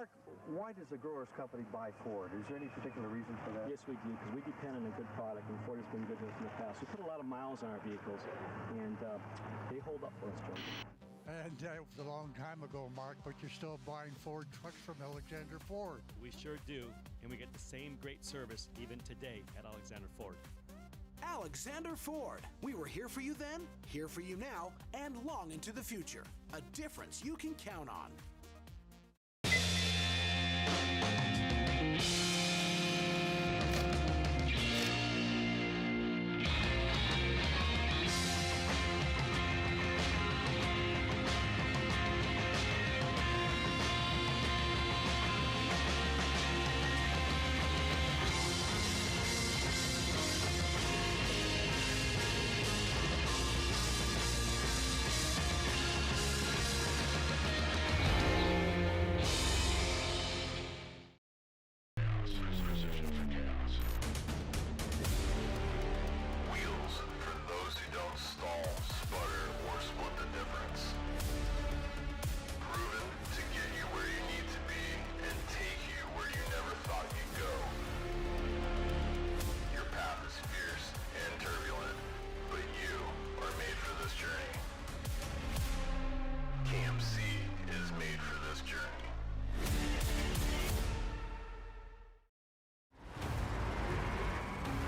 Mark, why does the growers company buy Ford? Is there any particular reason for that? Yes, we do, because we depend on a good product, and Ford has been good to us in the past. We put a lot of miles on our vehicles, and they hold up for us, Joe. And it was a long time ago, Mark, but you're still buying Ford trucks from Alexander Ford. We sure do, and we get the same great service even today at Alexander Ford. Alexander Ford. We were here for you then, here for you now, and long into the future. A difference you can count on. KMC is made for this journey.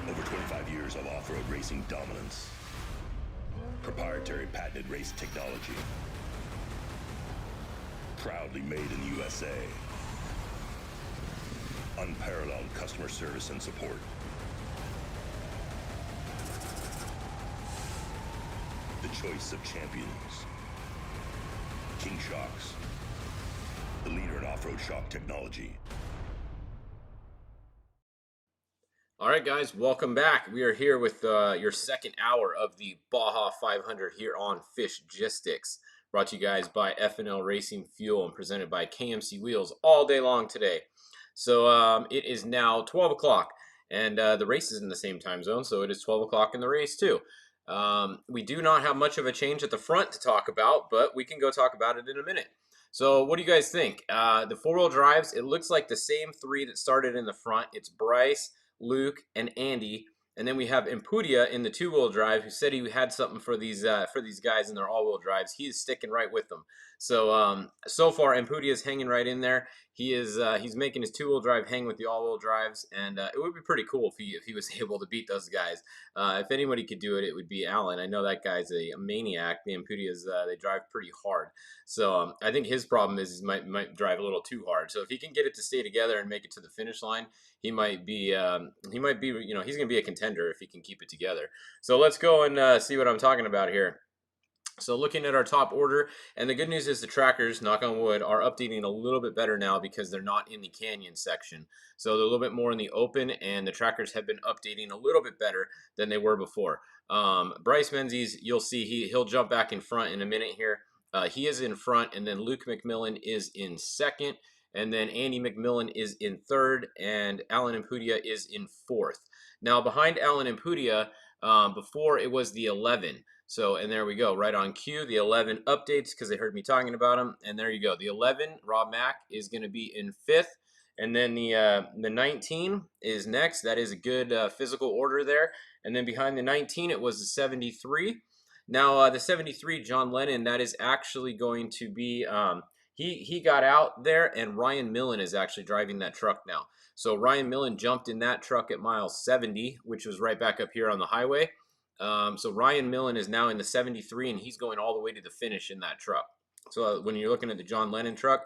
Over 25 years of off-road racing dominance. Proprietary patented race technology. Proudly made in the USA. Unparalleled customer service and support. The choice of champions. King Shocks, the leader in off-road shock technology. All right, guys, welcome back. We are here with your second hour of the Baja 500 here on Fishgistics, brought to you guys by F&L Racing Fuel and presented by KMC Wheels all day long today. So it is now 12 o'clock, and the race is in the same time zone, so it is 12 o'clock in the race too. We do not have much of a change at the front to talk about, but we can go talk about it in a minute. So what do you guys think? The four-wheel drives, it looks like the same three that started in the front. It's Bryce, Luke, and Andy. And then we have Impudia in the two-wheel drive, who said he had something for these guys in their all-wheel drives. He is sticking right with them. So so far, Impudia is hanging right in there. He's making his two-wheel drive hang with the all-wheel drives, and it would be pretty cool if he was able to beat those guys. If anybody could do it, it would be Alan. I know that guy's a maniac. The Impudias, they drive pretty hard. So I think his problem is he might drive a little too hard. So if he can get it to stay together and make it to the finish line, he might be he's going to be a contender if he can keep it together. So let's go and see what I'm talking about here. So looking at our top order, and the good news is the trackers, knock on wood, are updating a little bit better now because they're not in the canyon section. So they're a little bit more in the open, and the trackers have been updating a little bit better than they were before. Bryce Menzies, you'll see he'll jump back in front in a minute here. He is in front, and then Luke McMillan is in second, and then Andy McMillan is in third, and Alan Impudia is in fourth. Now behind Alan Impudia, before it was the 11. So, and there we go, right on cue, the 11 updates because they heard me talking about them. And there you go, the 11, Rob Mack, is going to be in fifth. And then the 19 is next. That is a good physical order there. And then behind the 19, it was the 73. Now, the 73, John Lennon, that is actually going to be, he got out there, and Ryan Millen is actually driving that truck now. So Ryan Millen jumped in that truck at mile 70, which was right back up here on the highway. So Ryan Millen is now in the 73, and he's going all the way to the finish in that truck. So when you're looking at the John Lennon truck,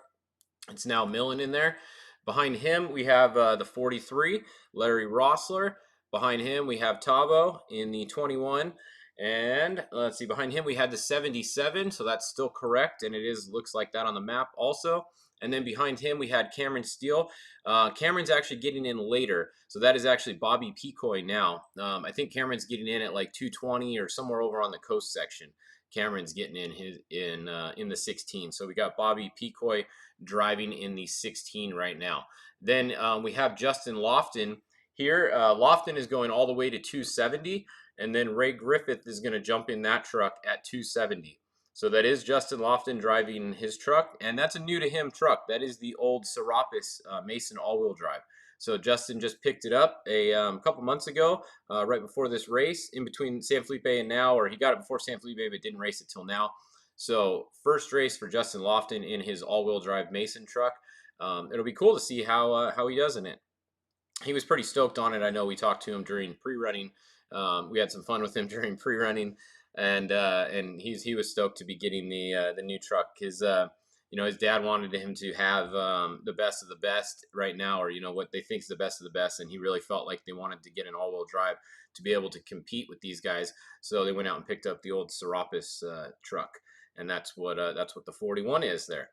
it's now Millen in there. Behind him, we have the 43, Larry Rossler. Behind him, we have Tavo in the 21. And let's see, behind him, we had the 77. So that's still correct. And it looks like that on the map also. And then behind him, we had Cameron Steele. Cameron's actually getting in later. So that is actually Bobby Picoy now. I think Cameron's getting in at like 220 or somewhere over on the coast section. Cameron's getting in the 16. So we got Bobby Picoy driving in the 16 right now. Then we have Justin Lofton here. Lofton is going all the way to 270. And then Ray Griffith is going to jump in that truck at 270. So that is Justin Lofton driving his truck, and that's a new to him truck. That is the old Serapis Mason all-wheel drive. So Justin just picked it up a couple months ago, right before this race, in between San Felipe and now, or he got it before San Felipe but didn't race it till now. So first race for Justin Lofton in his all-wheel drive Mason truck. It'll be cool to see how he does in it. He was pretty stoked on it. I know we talked to him during pre-running. We had some fun with him during pre-running, and he was stoked to be getting the new truck. His his dad wanted him to have the best of the best right now, or what they think is the best of the best, and he really felt like they wanted to get an all-wheel drive to be able to compete with these guys. So they went out and picked up the old Serapis truck, and that's what the 41 is there.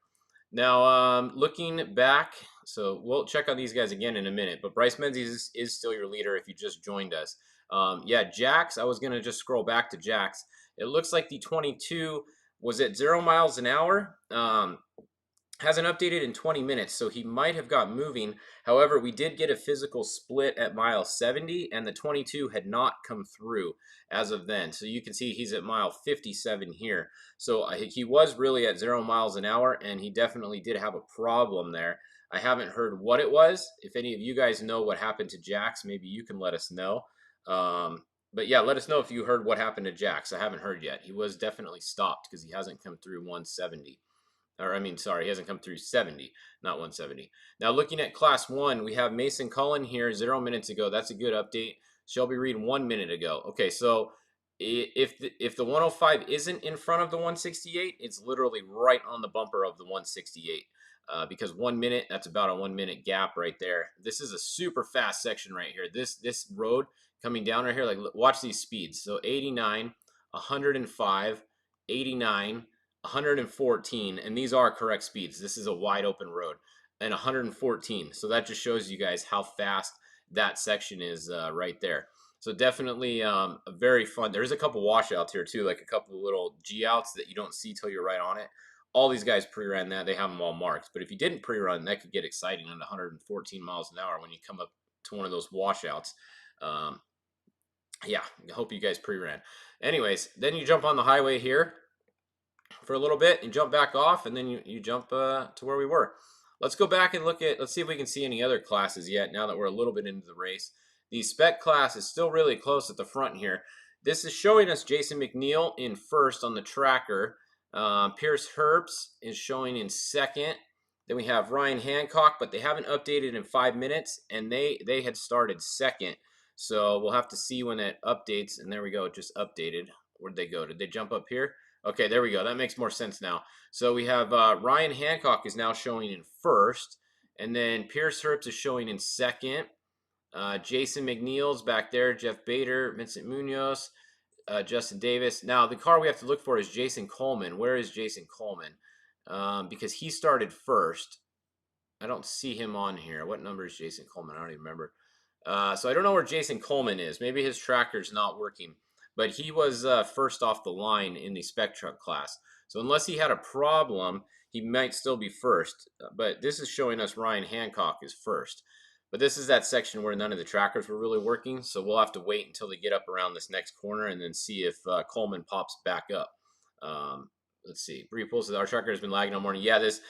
Now, looking back, so we'll check on these guys again in a minute, but Bryce Menzies is still your leader if you just joined us. Yeah, Jax, I was going to just scroll back to Jax. It looks like the 22 was at 0 miles an hour. Hasn't updated in 20 minutes, so he might have got moving. However, we did get a physical split at mile 70, and the 22 had not come through as of then. So you can see he's at mile 57 here. So he was really at 0 miles an hour, and he definitely did have a problem there. I haven't heard what it was. If any of you guys know what happened to Jax, maybe you can let us know. But yeah, let us know if you heard what happened to Jax. I haven't heard yet. He was definitely stopped because he hasn't come through 170. He hasn't come through 70, not 170. Now, looking at Class 1, we have Mason Cullen here 0 minutes ago. That's a good update. Shelby Reed 1 minute ago. Okay, so if the 105 isn't in front of the 168, it's literally right on the bumper of the 168. Because 1 minute, that's about a 1 minute gap right there. This is a super fast section right here. This road coming down right here, like watch these speeds. So 89, 105, 89, 114, and these are correct speeds. This is a wide open road, and 114. So that just shows you guys how fast that section is right there. So definitely a very fun. There's a couple washouts here too, like a couple of little G outs that you don't see till you're right on it. All these guys pre-ran that. They have them all marked. But if you didn't pre-run, that could get exciting at 114 miles an hour when you come up to one of those washouts. Yeah, I hope you guys pre-ran. Anyways, then you jump on the highway here for a little bit and jump back off, and then you jump to where we were. Let's go back and let's see if we can see any other classes yet now that we're a little bit into the race. The spec class is still really close at the front here. This is showing us Jason McNeil in first on the tracker. Pierce Herbst is showing in second. Then we have Ryan Hancock, but they haven't updated in 5 minutes, and they had started second. So we'll have to see when it updates. And there we go, it just updated. Where'd they go? Did they jump up here? Okay, there we go. That makes more sense now. So we have Ryan Hancock is now showing in first, and then Pierce Herbst is showing in second. Jason McNeil's back there, Jeff Bader, Vincent Munoz, Justin Davis. Now, the car we have to look for is Jason Coleman. Where is Jason Coleman? Because he started first. I don't see him on here. What number is Jason Coleman? I don't even remember. So I don't know where Jason Coleman is. Maybe his tracker's not working. But he was first off the line in the spec truck class. So unless he had a problem, he might still be first. But this is showing us Ryan Hancock is first. But this is that section where none of the trackers were really working. So we'll have to wait until they get up around this next corner and then see if Coleman pops back up. Let's see. Bree pulls our tracker has been lagging all morning. Yeah, this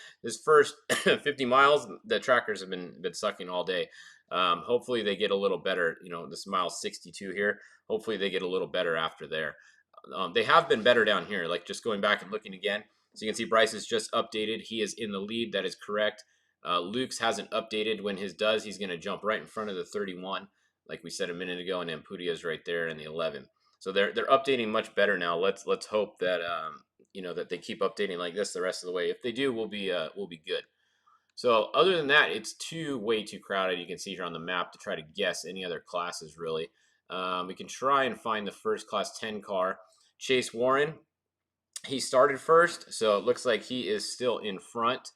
first 50 miles, the trackers have been sucking all day. Hopefully they get a little better. This mile 62 here. Hopefully they get a little better after there. They have been better down here, like just going back and looking again. So you can see Bryce is just updated. He is in the lead. That is correct. Luke's hasn't updated. When his does, he's going to jump right in front of the 31, like we said a minute ago, and then Putia's right there in the 11. So they're updating much better now. Let's hope that that they keep updating like this the rest of the way. If they do, we'll be good. So other than that, it's way too crowded. You can see here on the map to try to guess any other classes really. We can try and find the first class 10 car. Chase Warren, he started first, so it looks like he is still in front.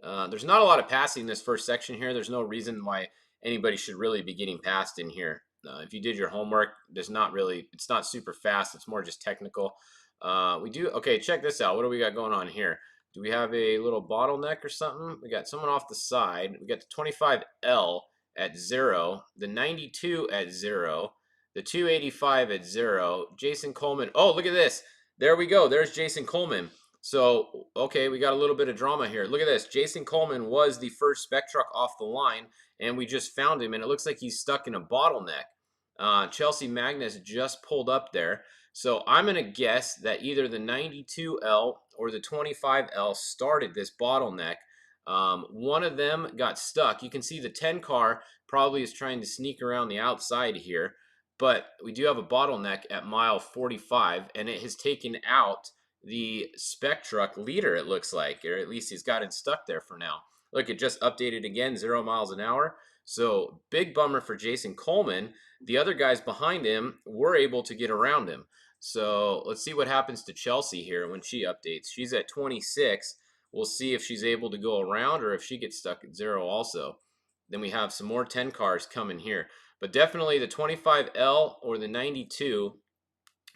There's not a lot of passing in this first section here. There's no reason why anybody should really be getting passed in here. If you did your homework, it's not super fast. It's more just technical. Okay, check this out. What do we got going on here? Do we have a little bottleneck or something? We got someone off the side. We got the 25L at 0, the 92 at 0, the 285 at 0, Jason Coleman. Oh, look at this. There we go. There's Jason Coleman. So, okay, we got a little bit of drama here. Look at this. Jason Coleman was the first spec truck off the line, and we just found him, and it looks like he's stuck in a bottleneck. Chelsea Magnus just pulled up there. So I'm going to guess that either the 92L or the 25L started this bottleneck. One of them got stuck. You can see the 10 car probably is trying to sneak around the outside here, but we do have a bottleneck at mile 45, and it has taken out the spec truck leader, it looks like, or at least he's got it stuck there for now. Look, it just updated again, 0 miles an hour. So big bummer for Jason Coleman. The other guys behind him were able to get around him. So let's see what happens to Chelsea here when she updates. She's at 26. We'll see if she's able to go around or if she gets stuck at 0 also. Then we have some more 10 cars coming here. But definitely the 25L or the 92.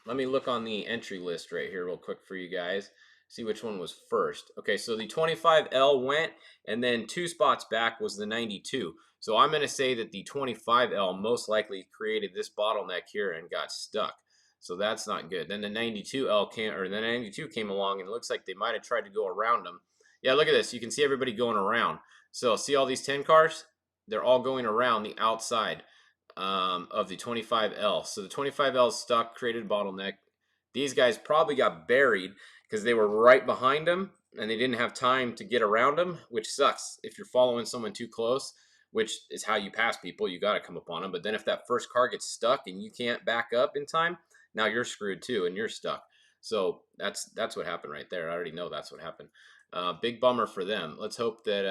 Let me look on the entry list right here real quick for you guys. See which one was first. Okay, so the 25L went, and then 2 spots back was the 92. So I'm going to say that the 25L most likely created this bottleneck here and got stuck. So that's not good. Then the 92L came, or the 92 came along, and it looks like they might have tried to go around them. Yeah, look at this. You can see everybody going around. So see all these 10 cars? They're all going around the outside of the 25L. So the 25L is stuck, created a bottleneck. These guys probably got buried because they were right behind them and they didn't have time to get around them, which sucks if you're following someone too close, which is how you pass people. You got to come up on them. But then if that first car gets stuck and you can't back up in time, now you're screwed too and you're stuck. So that's what happened right there. I already know that's what happened. Big bummer for them. Let's hope that,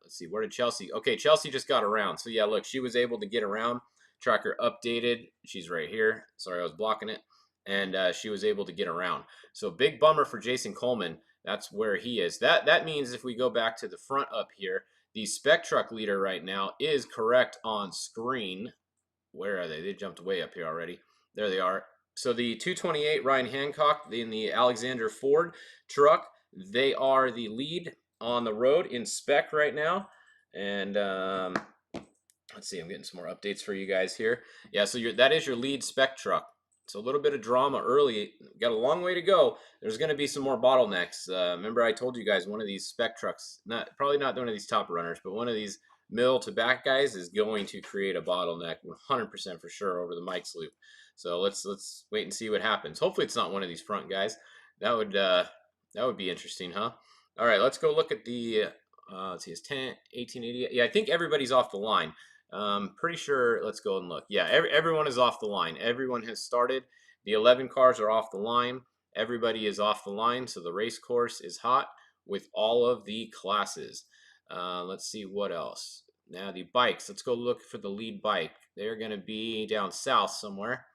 let's see, where did Chelsea? Okay, Chelsea just got around. So yeah, look, she was able to get around. Tracker updated. She's right here. Sorry, I was blocking it. And she was able to get around. So big bummer for Jason Coleman. That's where he is. That means if we go back to the front up here, the spec truck leader right now is correct on screen. Where are they? They jumped way up here already. There they are. So the 228 Ryan Hancock in the Alexander Ford truck, they are the lead on the road in spec right now. And let's see, I'm getting some more updates for you guys here. Yeah, so that is your lead spec truck. So a little bit of drama early. Got a long way to go. There's going to be some more bottlenecks. Remember I told you guys one of these spec trucks, probably not one of these top runners, but one of these middle to back guys is going to create a bottleneck 100% for sure over the Mike's loop. So let's wait and see what happens. Hopefully it's not one of these front guys. That would be interesting, huh? All right, let's go look at the let's see, it's 1888. Yeah, I think everybody's off the line. Pretty sure, let's go and look. Yeah, everyone is off the line. Everyone has started. The 11 cars are off the line. Everybody is off the line, so the race course is hot with all of the classes. Let's see what else. Now the bikes. Let's go look for the lead bike. They're going to be down south somewhere.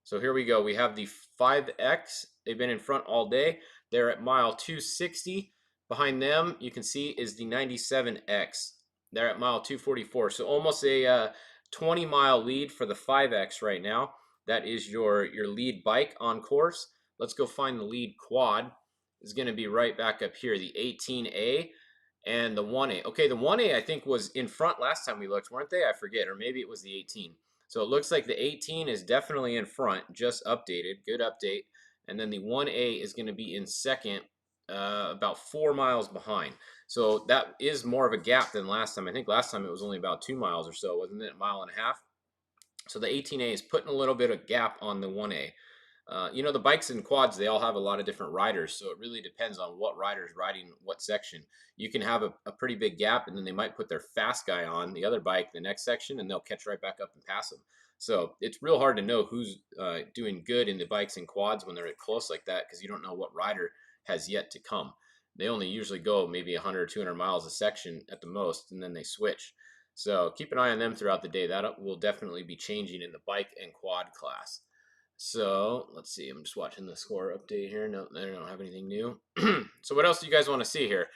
So here we go. We have the 5X. They've been in front all day. They're at mile 260. Behind them, you can see, is the 97X. They're at mile 244. So almost a 20-mile lead for the 5X right now. That is your lead bike on course. Let's go find the lead quad. It's going to be right back up here, the 18A and the 1A. Okay, the 1A I think was in front last time we looked, weren't they? I forget, or maybe it was the 18. So it looks like the 18 is definitely in front, just updated. Good update. And then the 1A is going to be in second, about 4 miles behind. So that is more of a gap than last time. I think last time it was only about 2 miles or so, wasn't it? 1.5 miles. So the 18A is putting a little bit of gap on the 1A. You know, the bikes and quads, they all have a lot of different riders, so it really depends on what rider's riding what section. You can have a pretty big gap, and then they might put their fast guy on the other bike, the next section, and they'll catch right back up and pass them. So it's real hard to know who's doing good in the bikes and quads when they're close like that, because you don't know what rider has yet to come. They only usually go maybe 100 or 200 miles a section at the most, and then they switch. So keep an eye on them throughout the day. That will definitely be changing in the bike and quad class. So let's see. I'm just watching the score update here. No, they don't have anything new. So what else do you guys want to see here?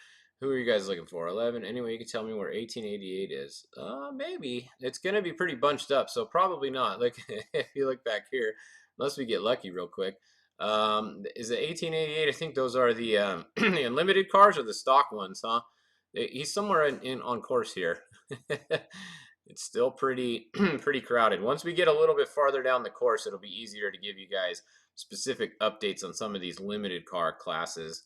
Who are you guys looking for? 11. Anyway, you can tell me where 1888 is. Maybe. It's going to be pretty bunched up, so probably not. Like if you look back here, unless we get lucky real quick. Is it 1888? I think those are the the unlimited cars or the stock ones, huh? He's somewhere in on course here. It's still pretty crowded. Once we get a little bit farther down the course, it'll be easier to give you guys specific updates on some of these limited car classes.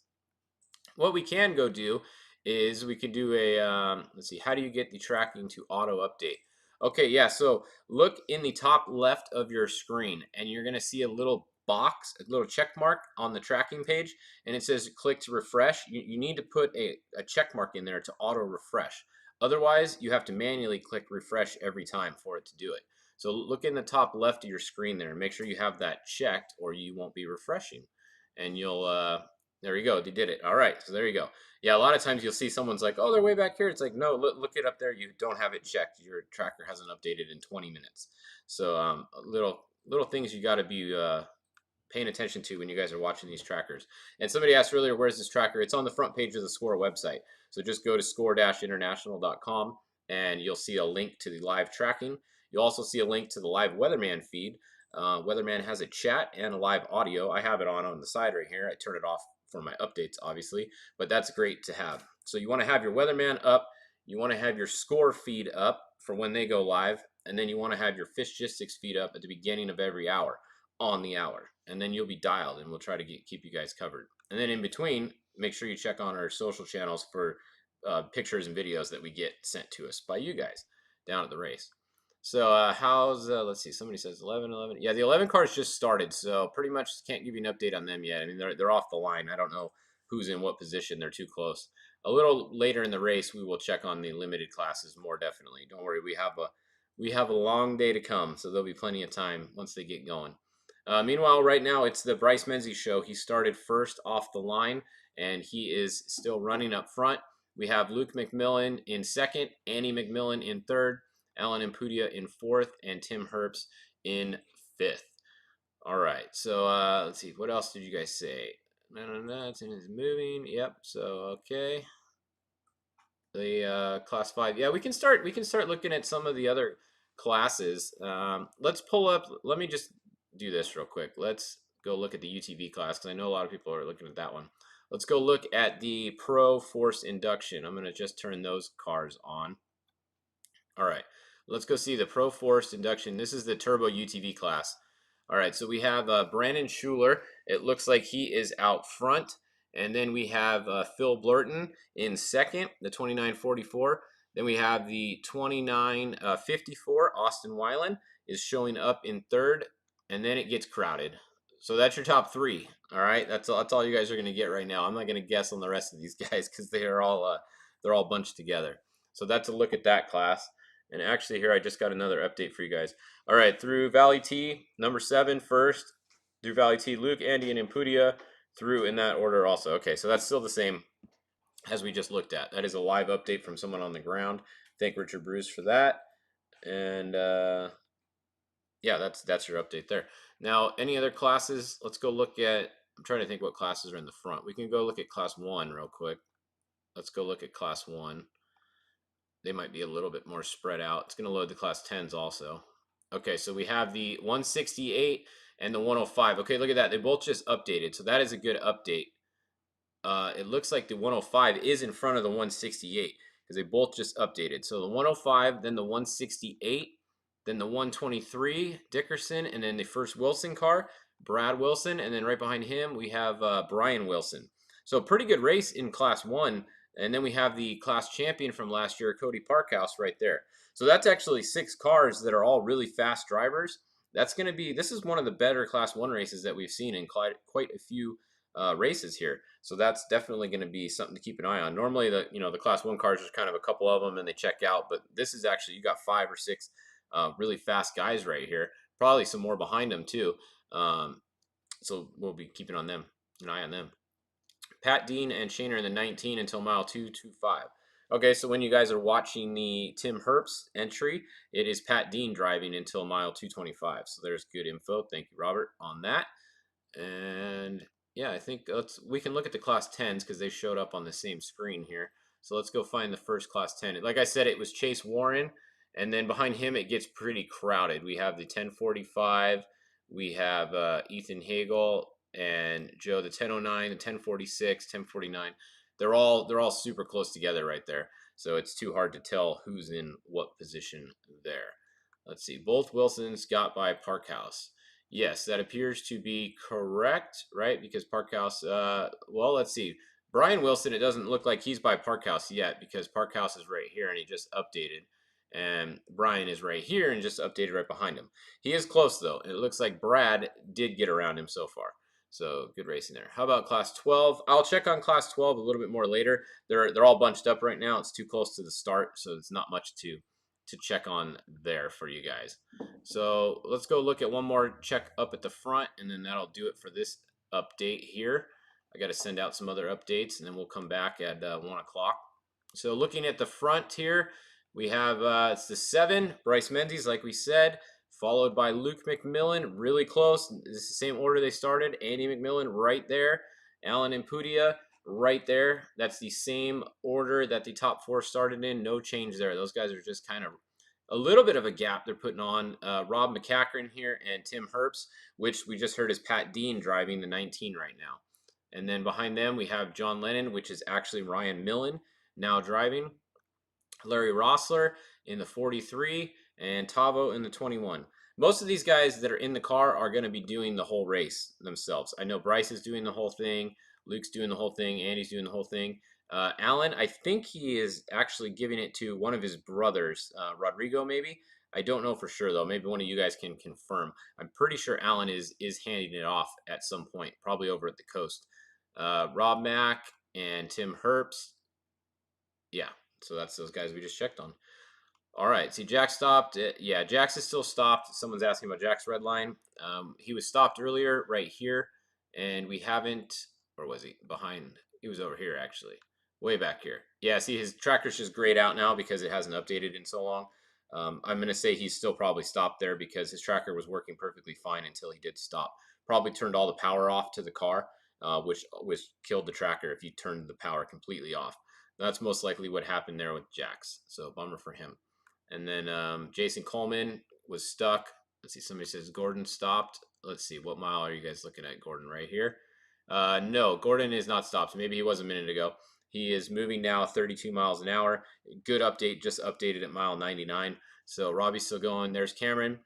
What we can go do is we can do a, let's see, how do you get the tracking to auto update? Okay, yeah, so look in the top left of your screen, and you're going to see a little box, a little check mark on the tracking page, and it says click to refresh. You need to put a check mark in there to auto refresh. Otherwise, you have to manually click refresh every time for it to do it. So look in the top left of your screen there and make sure you have that checked, or you won't be refreshing. And you'll, there you go, they did it. All right, so there you go. Yeah, a lot of times you'll see someone's like, oh, they're way back here. It's like, no, look it up there. You don't have it checked. Your tracker hasn't updated in 20 minutes. So little things you got to be paying attention to when you guys are watching these trackers. And somebody asked earlier, where's this tracker? It's on the front page of the SCORE website. So just go to score-international.com and you'll see a link to the live tracking. You'll also see a link to the live Weatherman feed. Weatherman has a chat and a live audio. I have it on the side right here. I turn it off for my updates, obviously, but that's great to have. So you want to have your Weatherman up. You want to have your SCORE feed up for when they go live. And then you want to have your Fishgistics feed up at the beginning of every hour on the hour. And then you'll be dialed, and we'll try to keep you guys covered. And then in between, make sure you check on our social channels for pictures and videos that we get sent to us by you guys down at the race. So how's, let's see, somebody says 11. Yeah, the 11 cars just started, so pretty much can't give you an update on them yet. I mean, they're off the line. I don't know who's in what position. They're too close. A little later in the race, we will check on the limited classes more definitely. Don't worry, we have a long day to come, so there'll be plenty of time once they get going. Meanwhile, right now, it's the Bryce Menzies show. He started first off the line, and he is still running up front. We have Luke McMillan in second, Annie McMillan in third, Alan Impudia in fourth, and Tim Herbst in fifth. All right, so let's see. What else did you guys say? It's moving. Yep, so okay. The class 5. Yeah, we can start looking at some of the other classes. Let's pull up. Let me just do this real quick. Let's go look at the UTV class because I know a lot of people are looking at that one. Let's go look at the Pro Force Induction. I'm going to just turn those cars on. All right, let's go see the Pro Force Induction. This is the Turbo UTV class. All right, so we have Brandon Schuler. It looks like he is out front. And then we have Phil Blurton in second, the 2944. Then we have the 2954, Austin Weiland is showing up in third. And then it gets crowded. So that's your top three. All right, that's all you guys are going to get right now. I'm not going to guess on the rest of these guys because they're all bunched together. So that's a look at that class. And actually here I just got another update for you guys. All right, through Valley T, number 7 first. Through Valley T, Luke, Andy, and Impudia through in that order also. Okay, so that's still the same as we just looked at. That is a live update from someone on the ground. Thank Richard Bruce for that. And yeah, that's your update there. Now, any other classes? Let's go look at, I'm trying to think what classes are in the front. We can go look at class 1 real quick. Let's go look at class 1. They might be a little bit more spread out. It's going to load the class 10s also. Okay, so we have the 168 and the 105. Okay, look at that. They both just updated, so that is a good update. It looks like the 105 is in front of the 168 because they both just updated. So the 105, then the 168, then the 123, Dickerson, and then the first Wilson car, Brad Wilson, and then right behind him we have Brian Wilson. So pretty good race in Class 1, and then we have the class champion from last year, Cody Parkhouse, right there. So that's actually 6 cars that are all really fast drivers. That's going to be, this is one of the better Class 1 races that we've seen in quite a few races here. So that's definitely going to be something to keep an eye on. Normally, the Class 1 cars, there's kind of a couple of them and they check out, but this is actually, you got 5 or 6 really fast guys right here. Probably some more behind them too. So we'll be keeping an eye on them. Pat Dean and Shane are in the 19 until mile 225. Okay, so when you guys are watching the Tim Herbst entry, it is Pat Dean driving until mile 225. So there's good info. Thank you, Robert, on that. And yeah, I think we can look at the class 10s because they showed up on the same screen here. So let's go find the first class 10. Like I said, it was Chase Warren, and then behind him it gets pretty crowded. We have the 1045, we have Ethan Hagel and Joe, the 1009, the 1046, 1049. They're all super close together right there. So it's too hard to tell who's in what position there. Let's see. Both Wilsons got by Parkhouse. Yes, that appears to be correct, right? Because Parkhouse, well, let's see. Brian Wilson, it doesn't look like he's by Parkhouse yet because Parkhouse is right here and he just updated. And Brian is right here and just updated right behind him. He is close, though. It looks like Brad did get around him so far. So good racing there. How about Class 12? I'll check on Class 12 a little bit more later. They're all bunched up right now. It's too close to the start, so it's not much to check on there for you guys. So let's go look at one more check up at the front, and then that'll do it for this update here. I got to send out some other updates, and then we'll come back at 1 o'clock. So looking at the front here, we have it's the 7, Bryce Menzies, like we said, followed by Luke McMillan, really close. This is the same order they started. Andy McMillan right there. Alan Impudia right there. That's the same order that the top 4 started in. No change there. Those guys are just kind of a little bit of a gap they're putting on. Rob McCachran here and Tim Herbst, which we just heard is Pat Dean driving the 19 right now. And then behind them, we have John Lennon, which is actually Ryan Millen now driving. Larry Rossler in the 43 and Tavo in the 21. Most of these guys that are in the car are going to be doing the whole race themselves. I know Bryce is doing the whole thing. Luke's doing the whole thing. Andy's doing the whole thing. Alan, I think he is actually giving it to one of his brothers, Rodrigo maybe. I don't know for sure, though. Maybe one of you guys can confirm. I'm pretty sure Alan is handing it off at some point, probably over at the coast. Rob Mack and Tim Herbst. Yeah, so that's those guys we just checked on. All right, see, Jack stopped. Yeah, Jack's is still stopped. Someone's asking about Jack's red line. He was stopped earlier right here, and we haven't, or was he behind? He was over here, actually, way back here. Yeah, see, his tracker's just grayed out now because it hasn't updated in so long. I'm going to say he's still probably stopped there because his tracker was working perfectly fine until he did stop. Probably turned all the power off to the car, which killed the tracker if you turned the power completely off. That's most likely what happened there with Jax. So bummer for him. And then Jason Coleman was stuck. Let's see, somebody says Gordon stopped. Let's see, what mile are you guys looking at, Gordon, right here? No, Gordon is not stopped. Maybe he was a minute ago. He is moving now 32 miles an hour. Good update, just updated at mile 99. So Robbie's still going. There's Cameron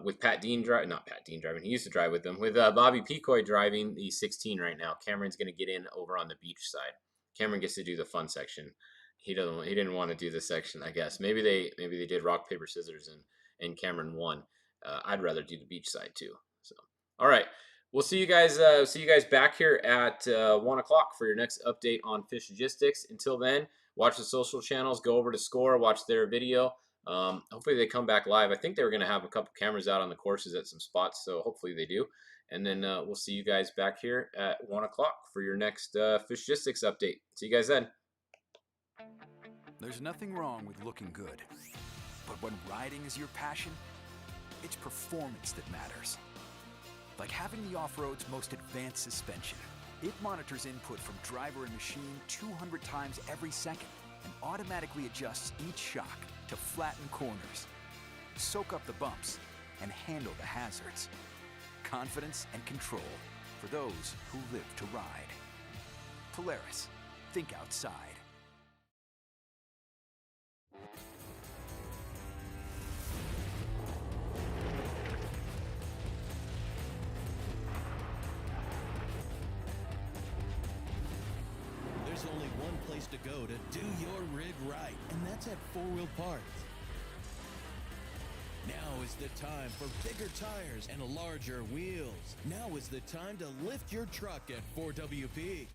with Pat Dean driving. Not Pat Dean driving. He used to drive with them. With Bobby Picoy driving the 16 right now. Cameron's going to get in over on the beach side. Cameron gets to do the fun section. He didn't want to do this section, I guess. Maybe they did rock, paper, scissors, and Cameron won. I'd rather do the beach side too. So, all right, we'll see you guys. See you guys back here at 1 o'clock for your next update on Fishgistics. Until then, watch the social channels. Go over to SCORE, watch their video. Hopefully they come back live. I think they were going to have a couple cameras out on the courses at some spots, so hopefully they do. And then we'll see you guys back here at 1 o'clock for your next Fishgistics update. See you guys then. There's nothing wrong with looking good, but when riding is your passion, it's performance that matters. Like having the off-road's most advanced suspension. It monitors input from driver and machine 200 times every second and automatically adjusts each shock to flatten corners, soak up the bumps, and handle the hazards. Confidence and control for those who live to ride. Polaris, think outside. There's only one place to go to do your rig right, and that's at 4-Wheel Parts. Now is the time for bigger tires and larger wheels. Now is the time to lift your truck at 4WP.